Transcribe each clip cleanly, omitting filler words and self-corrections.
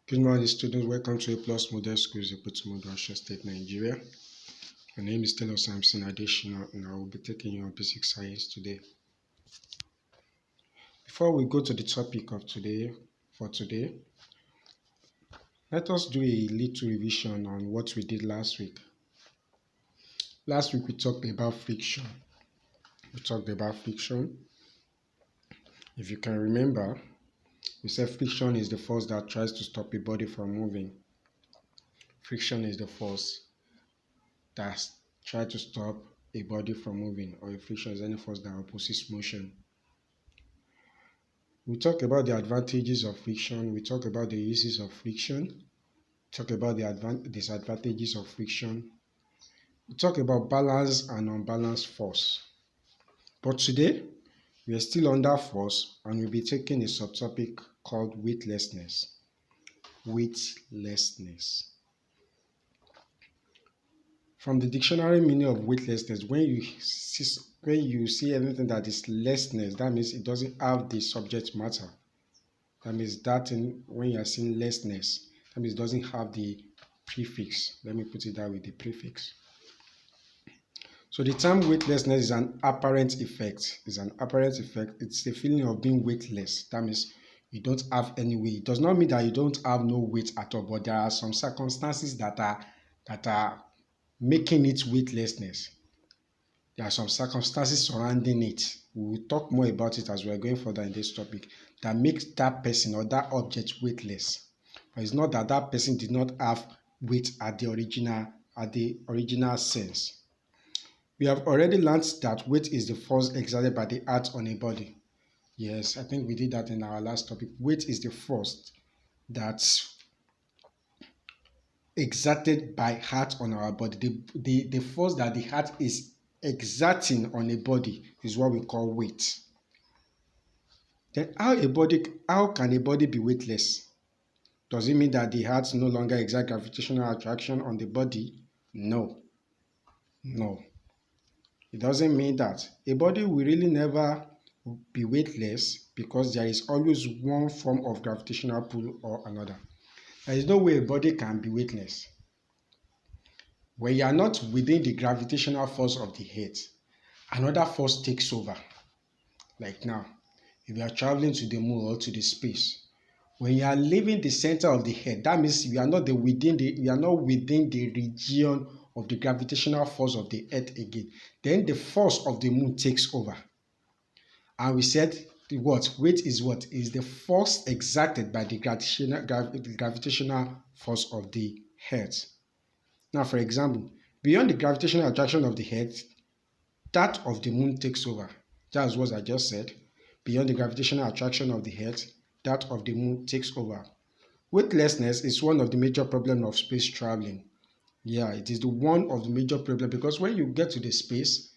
Good morning, students. Welcome to A Plus Model Schools, Ipotumodo, Osun State, Nigeria. My name is Taylor Samson Adeshina, and I will be taking you on basic science today. Before we go to the topic of today, let us do a little revision on what we did last week. Last week we talked about friction. If you can remember, we said friction is the force that tries to stop a body from moving. Friction is the force that tries to stop a body from moving, or a friction is any force that opposes motion. We talk about the advantages of friction, we talk about the uses of friction, talk about the disadvantages of friction, we talk about balance and unbalanced force. But today, we are still under force and we'll be taking a subtopic called weightlessness. Weightlessness. From the dictionary meaning of weightlessness, when you see anything that is lessness, that means it doesn't have the subject matter. That means that when you are seeing lessness, that means it doesn't have the prefix. Let me put it that way, the prefix. So the term weightlessness is an apparent effect. It's the feeling of being weightless. That means you don't have any weight. It does not mean that you don't have no weight at all, but there are some circumstances that are making it weightlessness. There are some circumstances surrounding it. We will talk more about it as we are going further in this topic, that makes that person or that object weightless. But it's not that that person did not have weight at the original sense. We have already learned that weight is the force exerted by the earth on a body. Yes, I think we did that in our last topic. Weight is the force that's exerted by heart on our body. The force that the heart is exerting on a body is what we call weight. Then how can a body be weightless? Does it mean that the heart no longer exerts gravitational attraction on the body? No. It doesn't mean that. A body will really never be weightless because there is always one form of gravitational pull or another. There is no way a body can be weightless. When you are not within the gravitational force of the earth, another force takes over. Like now, if you are traveling to the moon or to the space, when you are leaving the center of the earth, that means you are not within the region of the gravitational force of the earth again. Then the force of the moon takes over. And we said weight is what? Is the force exerted by the gravitational force of the earth. Now, for example, beyond the gravitational attraction of the earth, that of the moon takes over. That's what I just said. Beyond the gravitational attraction of the earth, that of the moon takes over. Weightlessness is one of the major problems of space traveling. Yeah, it is one of the major problems because when you get to the space,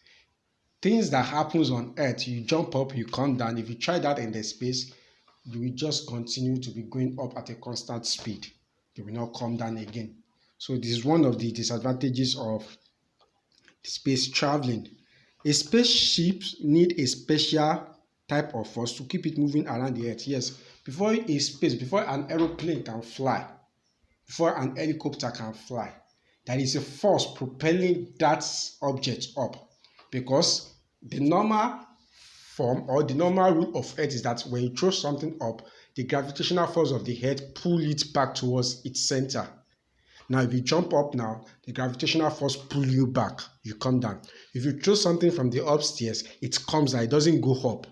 things that happens on earth, you jump up, you come down. If you try that in the space, you will just continue to be going up at a constant speed. You will not come down again. So this is one of the disadvantages of space traveling. A spaceship needs a special type of force to keep it moving around the earth. Yes, before an aeroplane can fly, before an helicopter can fly, there is a force propelling that object up, because the normal form or the normal rule of earth is that when you throw something up, the gravitational force of the earth pull it back towards its center. Now, if you jump up now, the gravitational force pull you back, you come down. If you throw something from the upstairs, it comes down, it doesn't go up.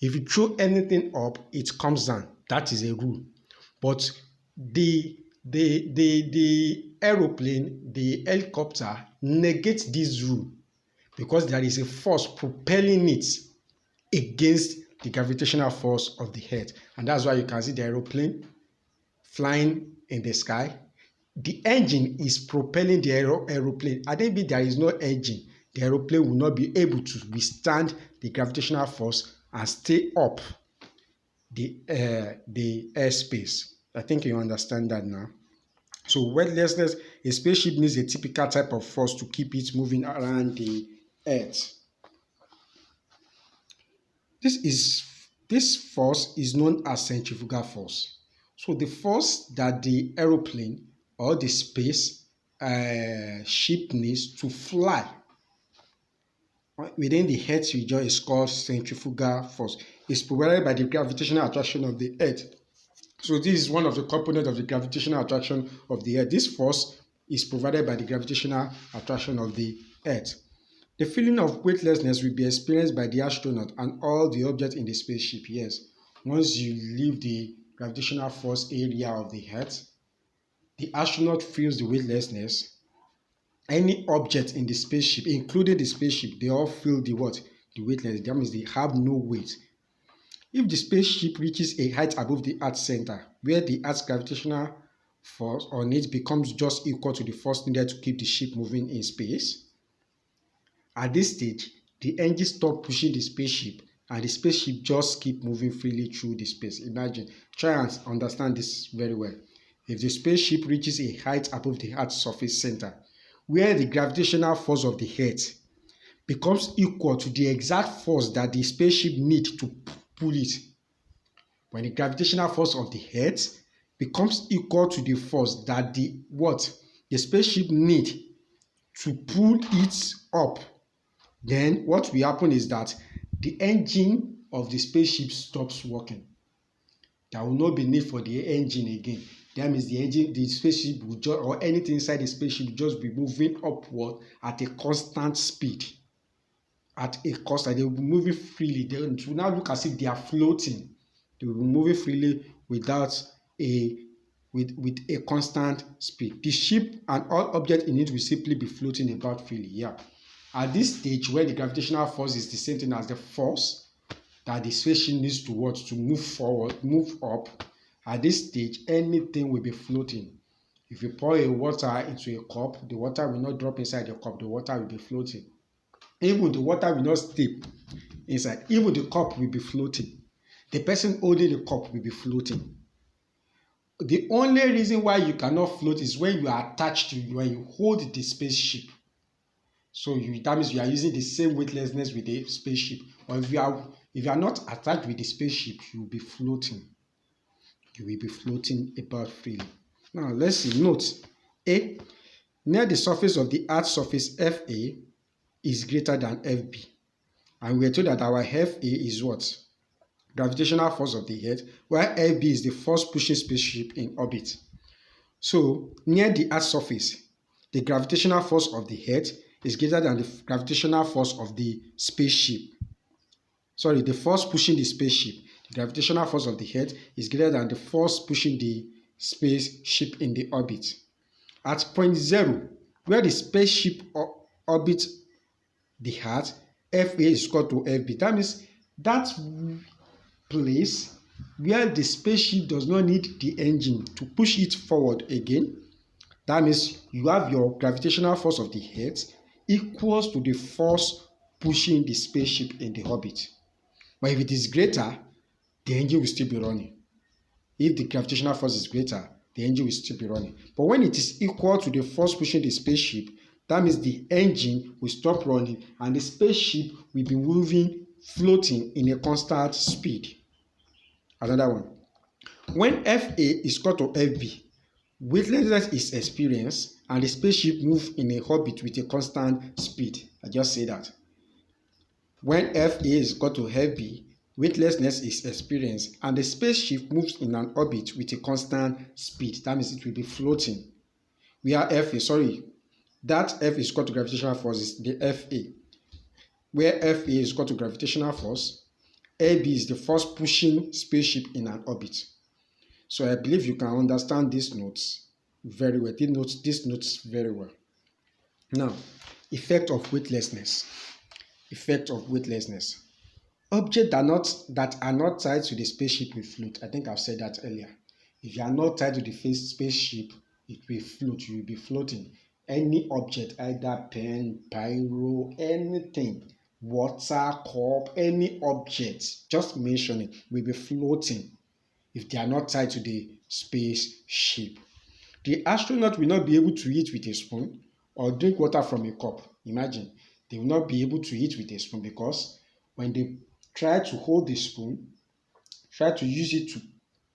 If you throw anything up, it comes down. That is a rule. But the aeroplane, the helicopter negates this rule because there is a force propelling it against the gravitational force of the earth. And that's why you can see the aeroplane flying in the sky. The engine is propelling the aeroplane. And if there is no engine, the aeroplane will not be able to withstand the gravitational force and stay up the airspace. I think you understand that now. So weightlessness, a spaceship needs a typical type of force to keep it moving around the earth. This force is known as centrifugal force. So the force that the aeroplane or the space ship needs to fly within the Earth's region is called centrifugal force. It's provided by the gravitational attraction of the Earth. So this is one of the components of the gravitational attraction of the Earth. This force is provided by the gravitational attraction of the Earth. The feeling of weightlessness will be experienced by the astronaut and all the objects in the spaceship. Yes, once you leave the gravitational force area of the Earth, the astronaut feels the weightlessness. Any object in the spaceship, including the spaceship, they all feel the what? The weightlessness. That means they have no weight. If the spaceship reaches a height above the Earth's center, where the Earth's gravitational force on it becomes just equal to the force needed to keep the ship moving in space, at this stage, the engine stops pushing the spaceship and the spaceship just keep moving freely through the space. Imagine, try and understand this very well. If the spaceship reaches a height above the Earth's surface center, where the gravitational force of the Earth becomes equal to the exact force that the spaceship needs to pull it. When the gravitational force of the Earth becomes equal to the force that the spaceship need to pull it up, then what will happen is that the engine of the spaceship stops working. There will not be need for the engine again. That means the spaceship will just, or anything inside the spaceship will just be moving upward at a constant speed. They will be moving freely. They will now look as if they are floating. They will be moving freely with a constant speed. The ship and all objects in it will simply be floating about freely. Yeah. At this stage, where the gravitational force is the same thing as the force that the spaceship needs to move forward, move up, at this stage, anything will be floating. If you pour a water into a cup, the water will not drop inside the cup, the water will be floating. Even the water will not stay inside, even the cup will be floating. The person holding the cup will be floating. The only reason why you cannot float is when you are attached to, when you hold the spaceship. So that means you are using the same weightlessness with the spaceship. Or if you are not attached with the spaceship, you will be floating. You will be floating about freely. Now let's see. Note A. Near the surface of the Earth's surface, FA is greater than FB. And we are told that our FA is what? Gravitational force of the Earth, while FB is the force pushing spaceship in orbit. So near the Earth's surface, the gravitational force of the Earth is greater than the gravitational force of the spaceship. Sorry, the force pushing the spaceship. The gravitational force of the Earth is greater than the force pushing the spaceship in the orbit. At point 0, where the spaceship orbits the Earth, FA is equal to FB. That means that place where the spaceship does not need the engine to push it forward again, that means you have your gravitational force of the Earth equals to the force pushing the spaceship in the orbit. But if it is greater, the engine will still be running. If the gravitational force is greater, the engine will still be running. But when it is equal to the force pushing the spaceship, that means the engine will stop running and the spaceship will be moving, floating in a constant speed. Another one. When FA is equal to FB, weightlessness is experienced and the spaceship moves in a orbit with a constant speed. I just say that. When FA is equal to FB, weightlessness is experienced and the spaceship moves in an orbit with a constant speed. That means it will be floating. That F is equal to gravitational force is the FA. Where FA is equal to gravitational force, AB is the force pushing spaceship in an orbit. So I believe you can understand these notes very well. These notes very well. Now, effect of weightlessness. Effect of weightlessness. Objects that are not tied to the spaceship will float. I think I've said that earlier. If you are not tied to the spaceship, it will float. You will be floating. Any object, either pen, pyro, anything, water, cup, any object, just mention it, will be floating if they are not tied to the spaceship. The astronaut will not be able to eat with a spoon or drink water from a cup. Imagine, they will not be able to eat with a spoon because when they try to hold the spoon, try to use it to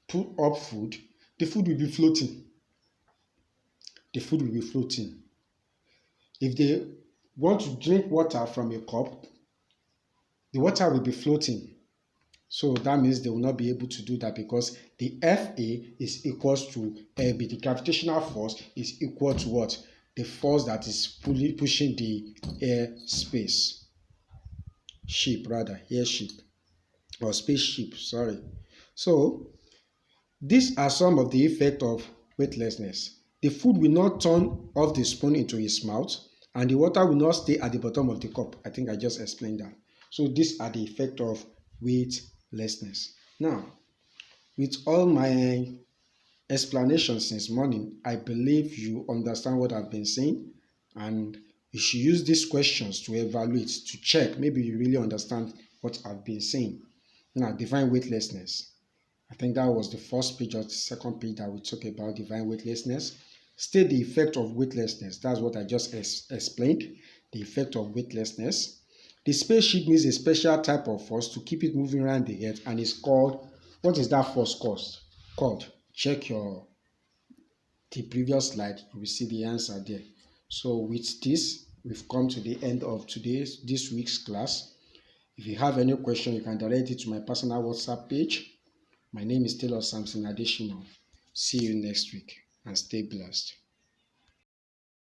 put up food, the food will be floating. The food will be floating. If they want to drink water from a cup, the water will be floating. So that means they will not be able to do that because the Fa is equals to Lb. The gravitational force is equal to what? The force that is pushing the airship, or spaceship, sorry. So these are some of the effects of weightlessness. The food will not turn off the spoon into his mouth, and the water will not stay at the bottom of the cup. I think I just explained that. So these are the effects of weightlessness. Now, with all my explanation since morning, I believe you understand what I've been saying, and you should use these questions to evaluate, to check. Maybe you really understand what I've been saying. Now, define weightlessness. I think that was the first page or the second page that we talk about divine weightlessness. State the effect of weightlessness. That's what I just explained, the effect of weightlessness. The spaceship needs a special type of force to keep it moving around the earth, and it's called, what is that force called? Check the previous slide, you will see the answer there. So with this, we've come to the end of this week's class. If you have any question, you can direct it to my personal WhatsApp page. My name is Taylor Samson Adeshino. See you next week and stay blessed.